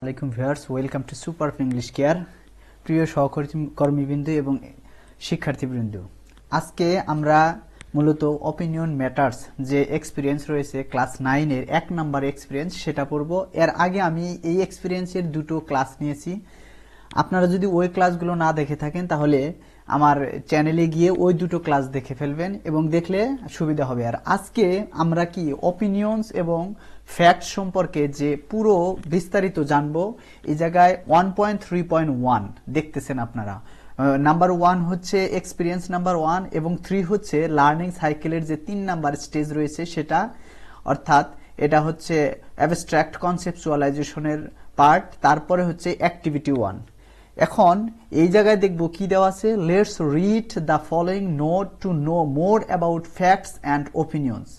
আলাইকুম viewers, welcome to super English care. প্রিয় সহকর্মীবৃন্দ এবং শিক্ষার্থীবৃন্দ, আজকে আমরা মূলত অপিনিয়ন ম্যাটার্স যে এক্সপিরিয়েন্স রয়েছে ক্লাস 9-এর 1 নাম্বার এক্সপিরিয়েন্স সেটা পড়ব। এর আগে আমি এই এক্সপিরিয়েন্সের দুটো ক্লাস নিয়েছি। আপনারা যদি ওই ক্লাসগুলো না দেখে থাকেন তাহলে আমার চ্যানেলে গিয়ে ওই দুটো ক্লাস দেখে ফেলবেন এবং দেখলে সুবিধা হবে। আর আজকে আমরা কি অপিনিয়ন্স এবং ফ্যাক্ট সম্পর্কে যে পুরো বিস্তারিত জানবো। এই জায়গায় 1.3.1 দেখতেছেন আপনারা। নাম্বার 1 হচ্ছে এক্সপিরিয়েন্স নাম্বার 1 এবং 3 হচ্ছে লার্নিং সাইকেলের যে 3 নাম্বার স্টেজ রয়েছে সেটা, অর্থাৎ এটা হচ্ছে অ্যাবস্ট্রাক্ট কনসেপচুয়ালাইজেশনের পার্ট। তারপরে হচ্ছে অ্যাক্টিভিটি 1। এখন এই জায়গায় দেখব কি দেওয়া আছে। Let's read the following note to know more about facts and opinions.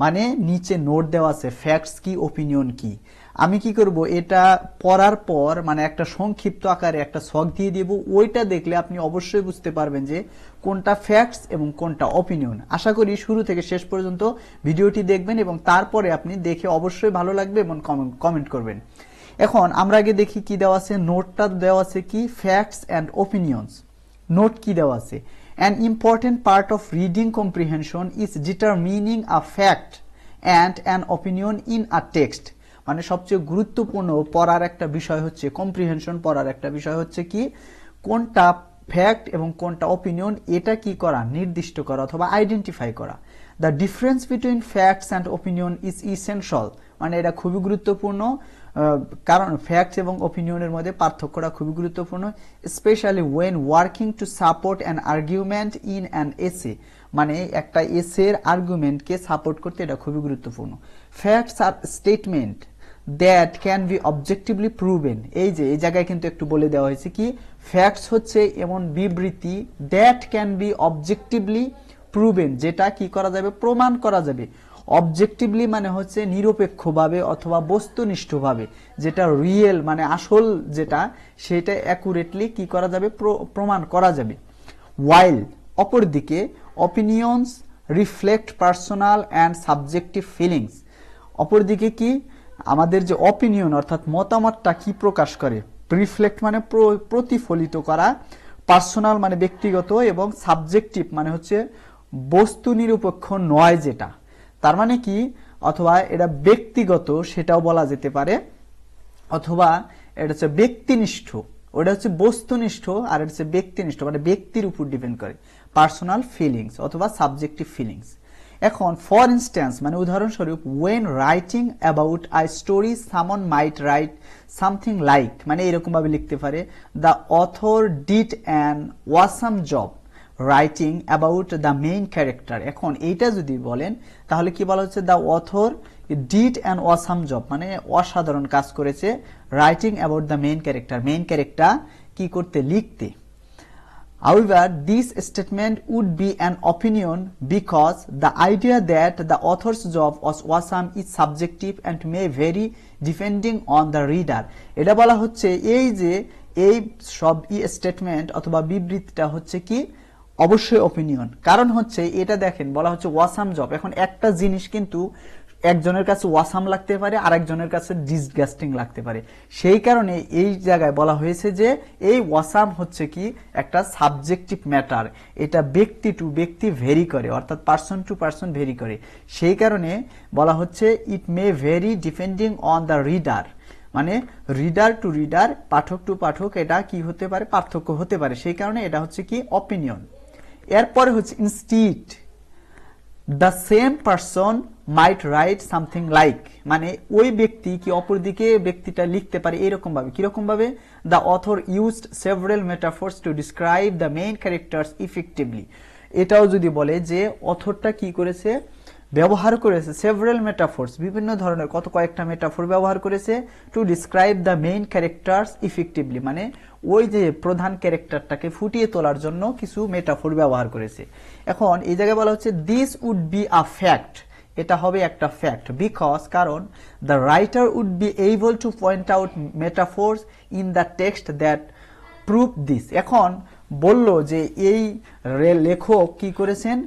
মানে নিচে নোট দেওয়া আছে ফ্যাক্টস কি ওপিনিয়ন কি। আমি কি করব, এটা পড়ার পর মানে একটা সংক্ষিপ্ত আকারে একটা ছক দিয়ে দেব। ওইটা দেখলে আপনি অবশ্যই বুঝতে পারবেন যে কোনটা ফ্যাক্টস এবং কোনটা ওপিনিয়ন। আশা করি শুরু থেকে শেষ পর্যন্ত ভিডিওটি দেখবেন এবং তারপরে আপনি দেখে অবশ্যই ভালো লাগবে এবং কমেন্ট করবেন। এখন আমরা আগে দেখি কি দেওয়া আছে। নোটটা দেওয়া আছে কি, ফ্যাক্টস অ্যান্ড ওপিনিয়ন্স। নোট কি দেওয়া আছে, an important part of reading comprehension is determining a fact and an opinion in a text। মানে সবচেয়ে গুরুত্বপূর্ণ পড়ার একটা বিষয় হচ্ছে, কম্প্রিহেনশন পড়ার একটা বিষয় হচ্ছে কি, কোনটা ফ্যাক্ট এবং কোনটা অপিনিয়ন এটা কি করা, নির্দিষ্ট করা অথবা আইডেন্টিফাই করা। The difference between facts and opinion is essential. মানে এটা খুবই গুরুত্বপূর্ণ, কারণ ফ্যাক্টস এবং ওপিনিয়নের মধ্যে পার্থক্যটা খুবই গুরুত্বপূর্ণ, specially when working to support an argument in an essay. মানে একটা এসের আর্গুমেন্টকে সাপোর্ট করতে এটা খুবই গুরুত্বপূর্ণ। ফ্যাক্টস আর statement that can be objectively proven. এই যে এই জায়গায় কিন্তু একটু বলে দেওয়া হয়েছে কি, ফ্যাক্টস হচ্ছে এমন বিবৃতি that can be objectively proven, যেটা কি করা যাবে, প্রমাণ করা যাবে। অবজেক্টিভলি মানে হচ্ছে নিরপেক্ষভাবে অথবা বস্তুনিষ্ঠভাবে, যেটা রিয়েল মানে আসল যেটা, সেটা অ্যাকুরেটলি কি করা যাবে, প্রমাণ করা যাবে। ওয়াইল অপরদিকে opinions reflect personal and subjective feelings. অপরদিকে কি, আমাদের যে অপিনিয়ন অর্থাৎ মতামতটা কি প্রকাশ করে, রিফ্লেক্ট মানে প্রতিফলিত করা, পার্সোনাল মানে ব্যক্তিগত, এবং সাবজেক্টিভ মানে হচ্ছে বস্তু নিরপেক্ষ নয় যেটা। তার মানে কি, অথবা এটা ব্যক্তিগত সেটাও বলা যেতে পারে, অথবা এটা হচ্ছে ব্যক্তিনিষ্ঠ, ওটা হচ্ছে বস্তুনিষ্ঠ আর এটা হচ্ছে ব্যক্তিনিষ্ঠ, মানে ব্যক্তির উপর ডিপেন্ড করে, পার্সোনাল ফিলিংস অথবা সাবজেক্টিভ ফিলিংস। এখন ফর ইনস্ট্যান্স মানে উদাহরণস্বরূপ, when writing about a story someone might write something like, মানে এরকম ভাবে লিখতে পারে, the author did an awesome job writing about the main character. এখন এইটা যদি বলেন তাহলে কি বলা হচ্ছে, the author did an awesome job মানে অসাধারণ কাজ করেছে, writing about the main character, main character কি করতে, লিখতে। However, this statement would be an opinion because the idea that the author's job was awesome is subjective and may vary depending on the reader. এটা বলা হচ্ছে এই যে এই সব স্টেটমেন্ট অথবা বিবৃতিটা হচ্ছে কি অবশ্যই অপিনিয়ন। কারণ হচ্ছে এটা দেখেন বলা হচ্ছে ওয়াসাম জব। এখন একটা জিনিস কিন্তু একজনের কাছে ওয়াসাম লাগতে পারে আর একজনের কাছে ডিসগাস্টিং লাগতে পারে, সেই কারণে এই জায়গায় বলা হয়েছে যে এই ওয়াসাম হচ্ছে কি একটা সাবজেক্টিভ ম্যাটার, এটা ব্যক্তি টু ব্যক্তি ভেরি করে, অর্থাৎ পার্সন টু পার্সন ভেরি করে। সেই কারণে বলা হচ্ছে it may vary depending on the reader, মানে রিডার টু রিডার, পাঠক টু পাঠক এটা কি হতে পারে, পার্থক্য হতে পারে। সেই কারণে এটা হচ্ছে কি অপিনিয়ন। এরপরে হচ্ছে instead the same person might write something like, মানে ওই ব্যক্তি কি অপরদিকে ব্যক্তিটা লিখতে পারে এরকম ভাবে। কিরকম ভাবে, the author used several metaphors to describe the main characters effectively. এটাও যদি বলে যে অথরটা কি করেছে, ব্যবহার করেছে সেভারাল মেটাফোর্স, বিভিন্ন ধরনের কয়েকটা মেটাফোর ব্যবহার করেছে, to describe the main characters effectively, মানে ওই যে প্রধান ক্যারেক্টারটাকে ফুটিয়ে তোলার জন্য কিছু মেটাফোর ব্যবহার করেছে। এখন এই জায়গায় বলা হচ্ছে this would be a fact, এটা হবে একটা ফ্যাক্ট, বিকজ কারণ the writer would be able to point out metaphors in the text that prove this. এখন বলল যে এই লেখক কি করেছেন,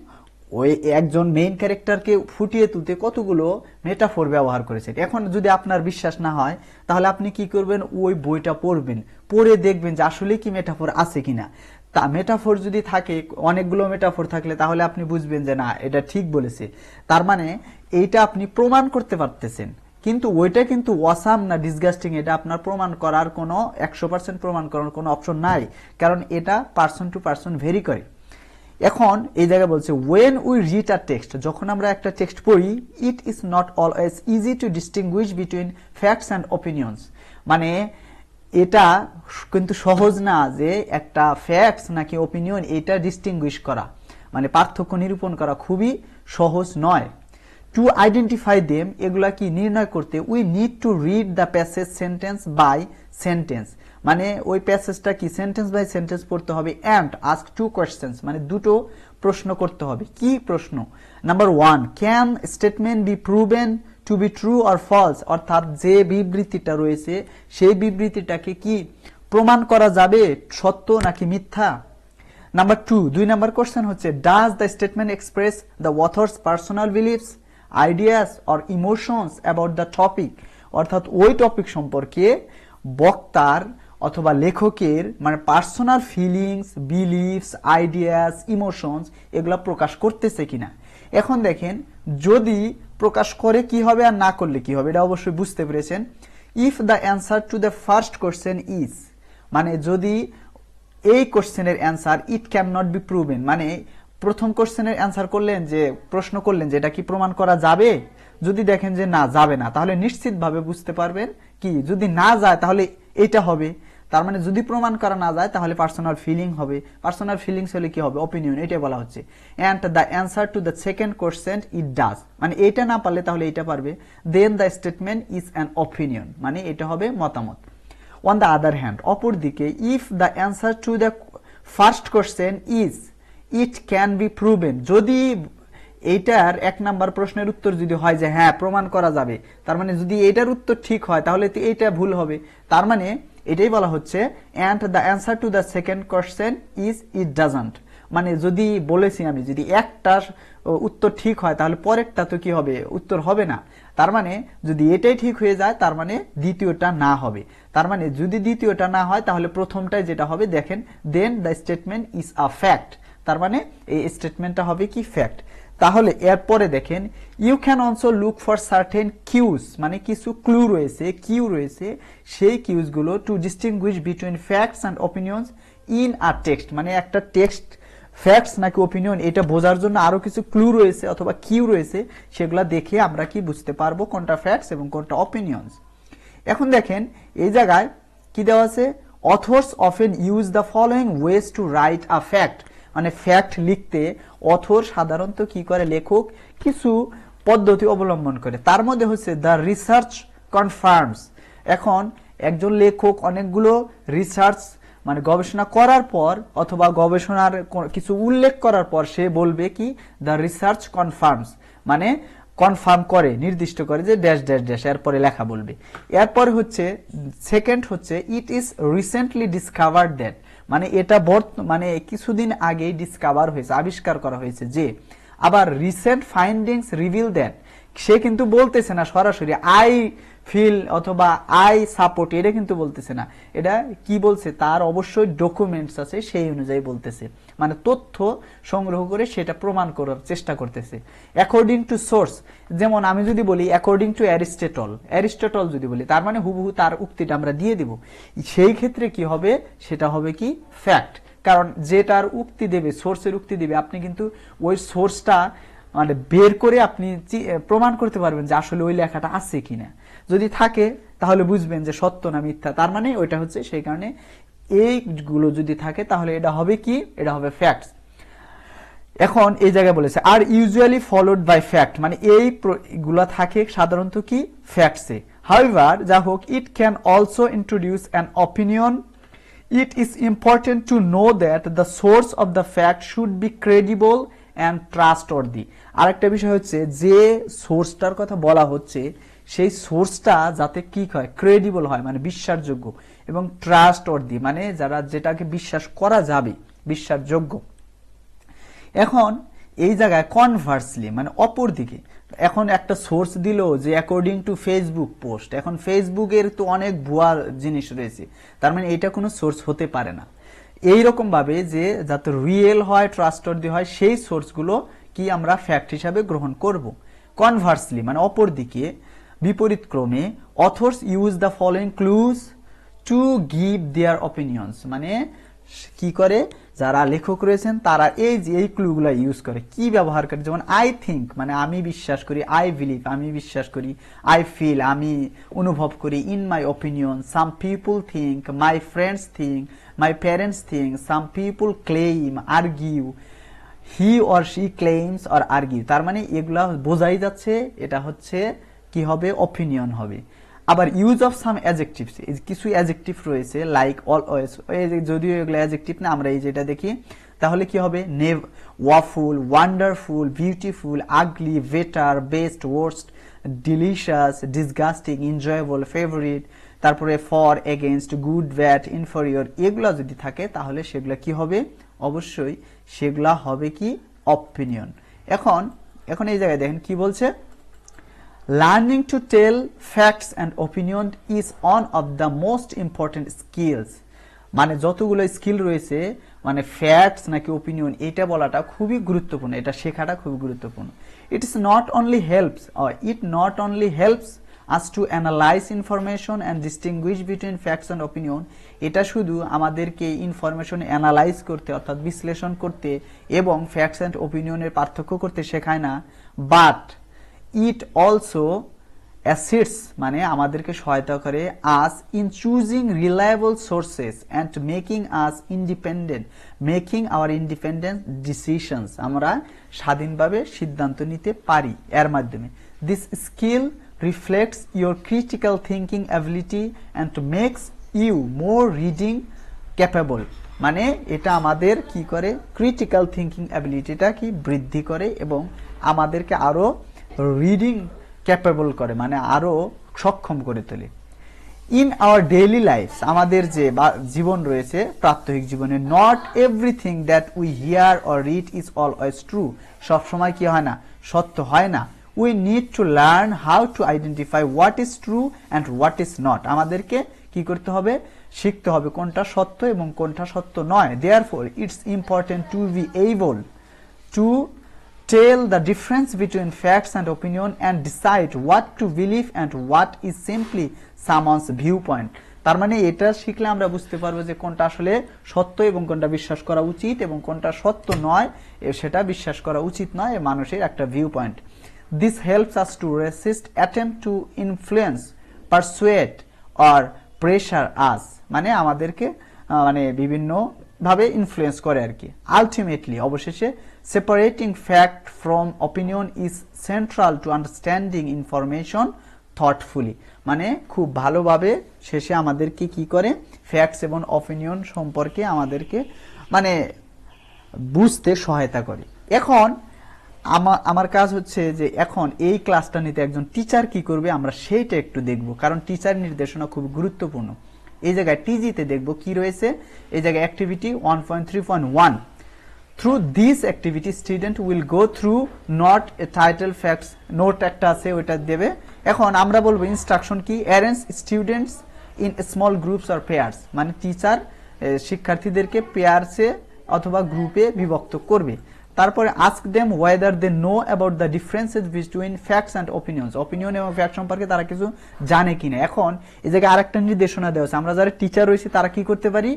ওই একজন মেইন ক্যারেক্টারকে ফুটিয়ে তুলতে কতগুলো মেটাফোর ব্যবহার করেছেন। এখন যদি আপনার বিশ্বাস না হয় তাহলে আপনি কি করবেন, ওই বইটা পড়বেন, পড়ে দেখবেন যে আসলে কি মেটাফোর আছে কিনা। তা মেটাফোর যদি থাকে, অনেকগুলো মেটাফোর থাকলে তাহলে আপনি বুঝবেন যে না এটা ঠিক বলেছে, তার মানে এইটা আপনি প্রমাণ করতে পারতেছেন। কিন্তু ওইটা কিন্তু ওয়াসাম না ডিসগাস্টিং, এটা আপনার প্রমাণ করার কোনো 100% প্রমাণ করার কোনো অপশন নাই, কারণ এটা পার্সন টু পার্সন ভেরি করে। এখন এই জায়গায় বলছে when we read a text, যখন আমরা একটা টেক্সট পড়ি, it is not always easy to distinguish between facts and opinions, মানে এটা কিন্তু সহজ না যে একটা ফ্যাক্টস নাকি ওপিনিয়ন এটা ডিস্টিংগুইশ করা, মানে পার্থক্য নিরূপণ করা খুবই সহজ নয়। টু আইডেন্টিফাই দেম, এগুলা কি নির্ণয় করতে, we need to read the passage sentence by sentence, মানে ওই প্যাসেজটা কি সেন্টেন্স বাই সেন্টেন্স পড়তে হবে। অ্যান্ড আস্ক টু কোয়েশ্চেন্স, মানে দুটো প্রশ্ন করতে হবে। কি প্রশ্ন? Number 1, can statement be proven to be true or false, অর্থাৎ যে বিবৃতিটা রয়েছে সেই বিবৃতিটাকে কি প্রমাণ করা যাবে সত্য নাকি মিথ্যা। নাম্বার 2, 2 নাম্বার কোশ্চেন হচ্ছে does the statement express the author's personal beliefs, ideas or emotions about the topic, অর্থাৎ ওই টপিক সম্পর্কে বক্তার অথবা লেখকের মানে personal feelings, beliefs, ideas, emotions এগুলা প্রকাশ করতেছে কিনা। এখন দেখেন যদি প্রকাশ করে কি হবে আর না করলে কি হবে, এটা অবশ্যই বুঝতে পেরেছেন। If the answer to the first question is, মানে যদি এই কোশ্চেনের answer it can not be proven, মানে প্রথম কোশ্চেনের অ্যান্সার করলেন যে প্রশ্ন করলেন যে এটা কি প্রমাণ করা যাবে, যদি দেখেন যে না যাবে না, তাহলে নিশ্চিতভাবে বুঝতে পারবেন কি যদি না যায় তাহলে এটা হবে। তার মানে যদি প্রমাণ করা না যায় তাহলে পার্সোনাল ফিলিং হবে, পার্সোনাল ফিলিংস হলে কি হবে, অপিনিয়ন, এটাই বলা হচ্ছে। And the answer to the second question it does, মানে এটা না পারলে তাহলে এটা পারবে। Then the statement is an opinion, মানে এটা হবে মতামত। অন দ্য আদার হ্যান্ড, অপরদিকে if the answer to the first question is it can be proven, যদি এইটার 1 নাম্বার প্রশ্নের উত্তর যদি হয় যে হ্যাঁ প্রমাণ করা যাবে, তার মানে যদি এটার উত্তর ঠিক হয় তাহলে এইটা ভুল হবে, তার মানে এটাই বলা হচ্ছে and the answer to the second question is it doesn't, মানে যদি বলেছি আমি যদি একটা উত্তর ঠিক হয় তাহলে পরেরটা তো কি হবে, উত্তর হবে না, তার মানে যদি এটাই ঠিক হয়ে যায় তার মানে দ্বিতীয়টা না হবে, তার মানে যদি দ্বিতীয়টা না হয় তাহলে প্রথমটাই যেটা হবে দেখেন then the statement is a fact, তার মানে এই স্টেটমেন্টটা হবে কি ফ্যাক্ট। তাহলে এরপরে দেখেন you can also look for certain cues, মানে কিছু ক্লু রয়েছে, কিউ রয়েছে, সেই কিউজগুলো to distinguish between facts and opinions in a text, মানে একটা টেক্সট ফ্যাক্টস নাকি ওপিনিয়ন এটা বোঝার জন্য আরো কিছু ক্লু রয়েছে অথবা কিউ রয়েছে, সেগুলা দেখে আমরা কি বুঝতে পারবো কোনটা ফ্যাক্টস এবং কোনটা অপিনিয়ন্স। এখন দেখেন এই জায়গায় কি দেওয়া আছে, authors often use the following ways to write a fact, মানে ফ্যাক্ট লিখতে অথর সাধারণত কি করে, লেখক কিছু পদ্ধতি অবলম্বন করে, তার মধ্যে হচ্ছে দ্য রিসার্চ কনফার্মস। এখন একজন লেখক অনেকগুলো রিসার্চ মানে গবেষণা করার পর অথবা গবেষণার কিছু উল্লেখ করার পর সে বলবে কি দ্য রিসার্চ কনফার্মস, মানে কনফার্ম করে, নির্দিষ্ট করে যে ড্যাশ ড্যাশ ড্যাশ, এরপরে লেখা বলবে। এরপরে হচ্ছে সেকেন্ড হচ্ছে it is recently discovered that, মানে এটা মানে কিছুদিন আগেই ডিসকভার হয়েছে, আবিষ্কার করা হয়েছে যে। আবার রিসেন্ট ফাইন্ডিংস রিভিল দ্যাট, সে কিন্তু বলতেছে না সরাসরি আই ফিল অথবা আই সাপোর্ট, এটা কিন্তু বলতেছে না, এটা কি বলছে তার অবশ্যই ডকুমেন্টস আছে সেই অনুযায়ী বলতেছে, মানে তথ্য সংগ্রহ করে সেটা প্রমাণ করার চেষ্টা করতেছে। অ্যাকর্ডিং টু সোর্স, যেমন আমি যদি বলি অ্যাকর্ডিং টু অ্যারিস্টটল যদি বলি তার মানে হুবহু তার উক্তিটা আমরা দিয়ে দিব, সেই ক্ষেত্রে কি হবে, সেটা হবে কি ফ্যাক্ট, কারণ যেটার উক্তি দেবে, সোর্সের উক্তি দেবে, আপনি কিন্তু ওই সোর্সটা মানে বের করে আপনি প্রমাণ করতে পারবেন যে আসলে ওই লেখাটা আছে কিনা, যদি থাকে তাহলে বুঝবেন যে সত্য না মিথ্যা, তার মানে ওইটা হচ্ছে, সেই কারণে এইগুলো যদি থাকে তাহলে এটা হবে কি, এটা হবে ফ্যাক্টস। এখন এই জায়গায় বলেছে আর ইউজুয়ালি ফলোড বাই ফ্যাক্ট, মানে এইগুলা থাকে সাধারণত কি ফ্যাক্টসে। হাউএভার যা হোক it can also introduce an opinion, it is important to know that the source of the fact should be credible and trustworthy. আরেকটা বিষয় হচ্ছে যে সোর্সটার কথা বলা হচ্ছে সেই সোর্সটা যাতে কি হয়, ক্রেডিবল হয়, মানে বিশ্বাসযোগ্য, এবং ট্রাস্টওয়ার্দি মানে যারা যেটাকে বিশ্বাস করা যাবে, বিশ্বাসযোগ্য। এখন এই জায়গায় কনভার্সলি মানে অপর দিকে, এখন একটা সোর্স দিল যে অ্যাকর্ডিং টু ফেসবুক পোস্ট, এখন ফেসবুকের তো অনেক ভুয়া জিনিস রয়েছে, তার মানে এটা কোনো সোর্স হতে পারে না। এইরকম ভাবে যে যাতে রিয়েল হয়, ট্রাস্টওয়ার্দি হয়, সেই সোর্সগুলো কি আমরা ফ্যাক্ট হিসাবে গ্রহণ করব। কনভার্সলি মানে অপর দিকে, বিপরীত ক্রমে, authors use the following clues to give their opinions, মানে কি করে যারা লেখক রয়েছেন তারা এই ক্লুগুলো ইউজ করে, কি ব্যবহার করে, যেমন আই থিঙ্ক মানে আমি বিশ্বাস করি, আই বিলিভ আমি বিশ্বাস করি, আই ফিল আমি অনুভব করি, in my opinion, some people think, my friends think, my parents think, some people claim, argue, he or she claims or argue. তার মানে এগুলা বোঝাই যাচ্ছে এটা হচ্ছে কি হবে, অপিনিয়ন হবে। আবার ইউজ অফ সাম অ্যাডজেক্টিভস, কিছু অ্যাডজেক্টিভ রয়েছে লাইক অলওয়েজ, যদিও এগুলো অ্যাডজেক্টিভ না, আমরা এই যেটা দেখি, তাহলে কি হবে, awful, wonderful, beautiful, ugly, better, best, worst, delicious, disgusting, enjoyable, favourite, তারপরে for, against, good, bad, inferior, এগুলো যদি থাকে তাহলে সেগুলা কি হবে, অবশ্যই সেগুলা হবে কি, অপিনিয়ন। এখন এই জায়গায় দেখেন কি বলছে, learning to tell facts and opinion is one of the most important skills, মানে যতগুলো স্কিল রয়েছে মানে ফ্যাক্টস নাকি ওপিনিয়ন এটা বলাটা খুবই গুরুত্বপূর্ণ, এটা শেখাটা খুবই গুরুত্বপূর্ণ। It not only helps us to analyse information and distinguished between facts and opinion, এটা শুধু আমাদেরকে ইনফরমেশন অ্যানালাইজ করতে অর্থাৎ বিশ্লেষণ করতে এবং ফ্যাক্টস অ্যান্ড ওপিনিয়নের পার্থক্য করতে শেখায় না, বাট ইট অলসো অ্যাসিস্টস মানে আমাদেরকে সহায়তা করে us in choosing reliable sources and making our independent decisions, আমরা স্বাধীনভাবে সিদ্ধান্ত নিতে পারি এর মাধ্যমে। This skill reflects your critical thinking ability and makes you more reading capable, মানে এটা আমাদের কি করে, ক্রিটিক্যাল থিঙ্কিং অ্যাবিলিটিটা কি বৃদ্ধি করে এবং আমাদেরকে আরো রিডিং ক্যাপেবল করে, মানে আরো সক্ষম করে তোলে। ইন আওয়ার ডেইলি লাইফ, আমাদের যে জীবন রয়েছে প্রাত্যহিক জীবনে, not everything that we here or read is always true, সবসময় কি হয় না, সত্য হয় না। We need to learn how to identify what is true and what is not, আমাদেরকে কি করতে হবে, শিখতে হবে কোনটা সত্য এবং কোনটা সত্য নয়। Therefore it's important to B able two tell the difference between facts and opinion and decide what to believe and what is simply someone's viewpoint, তার মানে এটা শিখলে আমরা বুঝতে পারবো যে কোনটা আসলে সত্য এবং কোনটা বিশ্বাস করা উচিত এবং কোনটা সত্য নয় সেটা বিশ্বাস করা উচিত নয়, মানুষের একটা view point. This helps us to resist attempt to influence, persuade or pressure us, মানে আমাদেরকে মানে বিভিন্ন ভাবে ইনফ্লুয়েন্স করে আর কি। আলটিমেটলি অবশেষে separating fact from opinion is central to understanding information thoughtfully, মানে খুব ভালোভাবে শেষে আমাদেরকে কি করে, ফ্যাক্টস এবং অপিনিয়ন সম্পর্কে আমাদেরকে মানে বুঝতে সহায়তা করে। এখন আমার কাজ হচ্ছে যে এখন এই ক্লাসটা নিতে একজন টিচার কি করবে আমরা সেইটা একটু দেখব, কারণ টিচার নির্দেশনা খুব গুরুত্বপূর্ণ। এই জায়গায় টিজিতে দেখব কি রয়েছে, এই জায়গায় activity 1.3.1, through this activity student will go through not a title facts, note একটা আছে ওইটা দেবে। এখন আমরা বলবো ইনস্ট্রাকশন কি, arrange students in small groups or pairs, মানে টিচার শিক্ষার্থীদেরকে পেয়ারসে অথবা গ্রুপে বিভক্ত করবে। তারপরে ask them whether they know about the differences between facts and opinions, opinion এবং ফ্যাক্ট সম্পর্কে তারা কিছু জানে কিনা। এখন এই জায়গায় আরেকটা নির্দেশনা দেওয়া আছে, আমরা যারা টিচার রয়েছে তারা কি করতে পারি,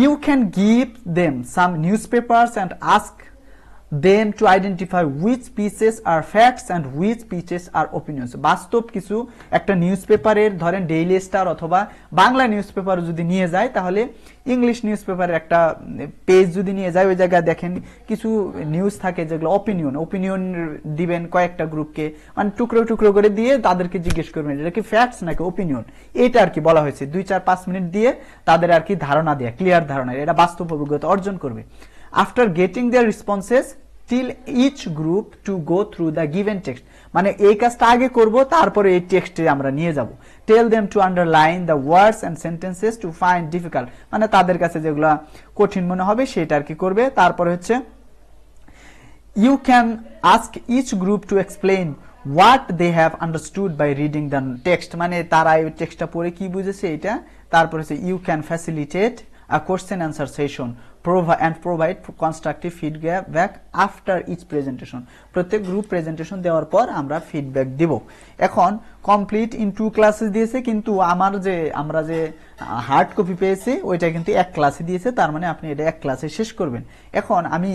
you can give them some newspapers and ask them to identify which pieces are facts and which pieces are opinions, বাস্তব কিছু একটা নিউজপেপারের ধরেন ডেইলি স্টার অথবা বাংলা নিউজপেপার যদি নিয়ে যায়, তাহলে ইংলিশ নিউজপেপারের একটা পেজ যদি নিয়ে যায়, ওই জায়গায় দেখেন কিছু নিউজ থাকে যেগুলো ওপিনিয়ন দিবেন কয়েকটা গ্রুপকে, মানে টুকরো টুকরো করে দিয়ে তাদেরকে জিজ্ঞেস করবেন এটা কি ফ্যাক্টস নাকি ওপিনিয়ন, এটা আর কি বলা হয়েছে। 2-4-5 মিনিট দিয়ে তাদের আর কি ধারণা দেয়া, ক্লিয়ার ধারণা, এটা বাস্তব অভিজ্ঞতা অর্জন করবে। After getting their responses, tell each group to go through the given text, মানে এই কাজটা আগে করব তারপরে এই টেক্সটে আমরা নিয়ে যাব। Tell them to underline the words and sentences to find difficult, মানে তাদের কাছে যেগুলা কঠিন মনে হবে সেটা আর কি করবে। তারপরে হচ্ছে You can ask each group to explain what they have understood by reading the text, মানে তারা এই টেক্সটটা পড়ে কি বুঝেছে এটা। তারপরে you can facilitate a question answer session provide constructive feedback after each presentation, প্রত্যেক গ্রুপ প্রেজেন্টেশন দেওয়ার পর আমরা ফিডব্যাক দিব। এখন কমপ্লিট ইন 2 ক্লাসেস দিয়েছে, কিন্তু আমরা যে হার্ড কপি পেয়েছি ওইটা কিন্তু এক ক্লাসে দিয়েছে, তার মানে আপনি এটা এক ক্লাসে শেষ করবেন। এখন আমি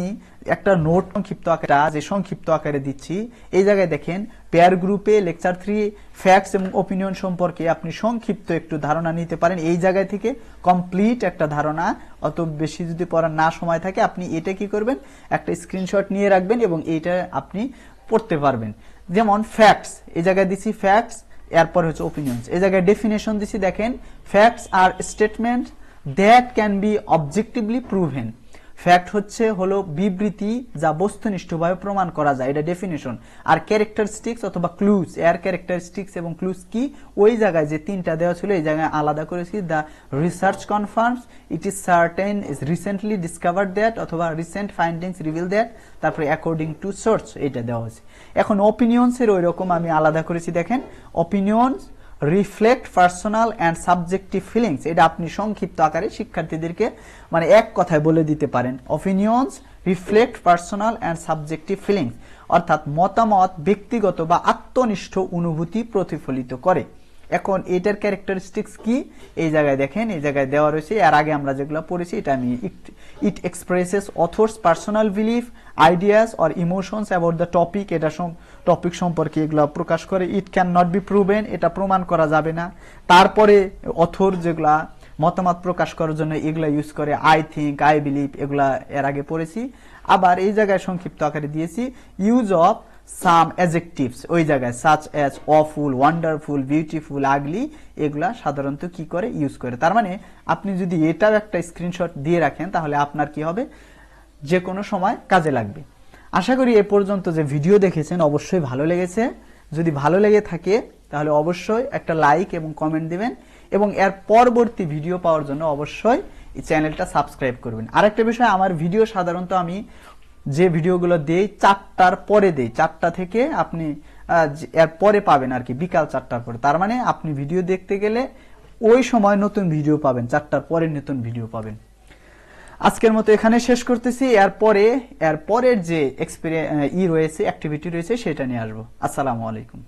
একটা নোট সংক্ষিপ্ত আকারে দিচ্ছি। এই জায়গায় দেখেন পেয়ার গ্রুপে লেকচার 3 ফ্যাক্টস এবং ওপিনিয়ন সম্পর্কে আপনি সংক্ষিপ্ত একটু ধারণা নিতে পারেন। এই জায়গায় থেকে কমপ্লিট একটা ধারণা, অত বেশি যদি পড়ার না সময় থাকে আপনি এটা কি করবেন, একটা স্ক্রিনশট নিয়ে রাখবেন এবং এইটা আপনি পড়তে পারবেন। যেমন ফ্যাক্টস, এই জায়গায় দিছি ফ্যাক্টস, এরপর হচ্ছে ওপিনিয়ন্স। এই জায়গায় ডেফিনেশন দিছি, দেখেন ফ্যাক্টস আর statement that can be objectively proven. Fact হলো বিবৃতি যা বস্তুনিষ্ঠভাবে প্রমাণ করা যায়, এটা ডেফিনেশন। আর ক্যারেক্টারিস্টিক্স অথবা ক্লুজ, এর ক্যারেক্টারিস্টিক্স এবং ক্লুজ কি, ওই জায়গায় যে 3টা দেওয়া ছিল এই জায়গায় আলাদা করেছি। The research confirms it is certain is recently discovered that, অথবা রিসেন্ট ফাইন্ডিংস রিভিল দ্যাট, তারপরে অ্যাকর্ডিং টু সোর্স, এটা দেওয়া হয়েছে। এখন ওপিনিয়ন্স এর ওইরকম আমি আলাদা করেছি, দেখেন opinions reflect personal and subjective feelings, এটা আপনি সংক্ষিপ্ত আকারে শিক্ষার্থীদেরকে মানে এক কথায় বলে দিতে পারেন। Opinions reflect personal and subjective feelings, অর্থাৎ মতামত ব্যক্তিগত বা আত্মনিষ্ঠ অনুভূতি প্রতিফলিত করে। এখন এটার ক্যারেক্টারিস্টিক্স কি, এই জায়গায় দেখেন, এই জায়গায় দেওয়া রয়েছে। এর আগে আমরা যেগুলো পড়েছি এটা আমি it expresses author's personal belief ideas or emotions about the topic, এটা টপিক সম্পর্কে এগুলো প্রকাশ করে। It can not be proven, এটা প্রমাণ করা যাবে না। তারপরে অথর যেগুলা মতামত প্রকাশ করার জন্য এগুলা ইউজ করে আই থিঙ্ক, আই বিলিভ, এগুলা এর আগে পড়েছি। আবার এই জায়গায় সংক্ষিপ্ত আকারে দিয়েছি ইউজ অফ সাম অ্যাডজেক্টিভস, ওই জায়গায় such as awful, wonderful, beautiful, ugly, এগুলা সাধারণত কি করে ইউজ করে। তার মানে আপনি যদি এটাও একটা স্ক্রিনশট দিয়ে রাখেন তাহলে আপনার কি হবে, যে কোনো সময় কাজে লাগবে। আশা করি এ পর্যন্ত যে ভিডিও দেখেছেন অবশ্যই ভালো লেগেছে। যদি ভালো লেগে থাকে তাহলে অবশ্যই একটা লাইক এবং কমেন্ট দিবেন, এবং এর পরবর্তী ভিডিও পাওয়ার জন্য অবশ্যই এই চ্যানেলটা সাবস্ক্রাইব করবেন। আরেকটা বিষয়, আমার ভিডিও সাধারণত আমি যে ভিডিওগুলো দেই 4টার পরে দেই, 4টা থেকে আপনি এর পরে পাবেন আর কি, বিকাল 4টার পরে। তার মানে আপনি ভিডিও দেখতে গেলে ওই সময় নতুন ভিডিও পাবেন, 4টার পরে নতুন ভিডিও পাবেন। আজকের মতো এখানে শেষ করতেছি। এর পরের যে অ্যাক্টিভিটি রয়েছে সেটা নিয়ে আসবো। আসসালামু আলাইকুম।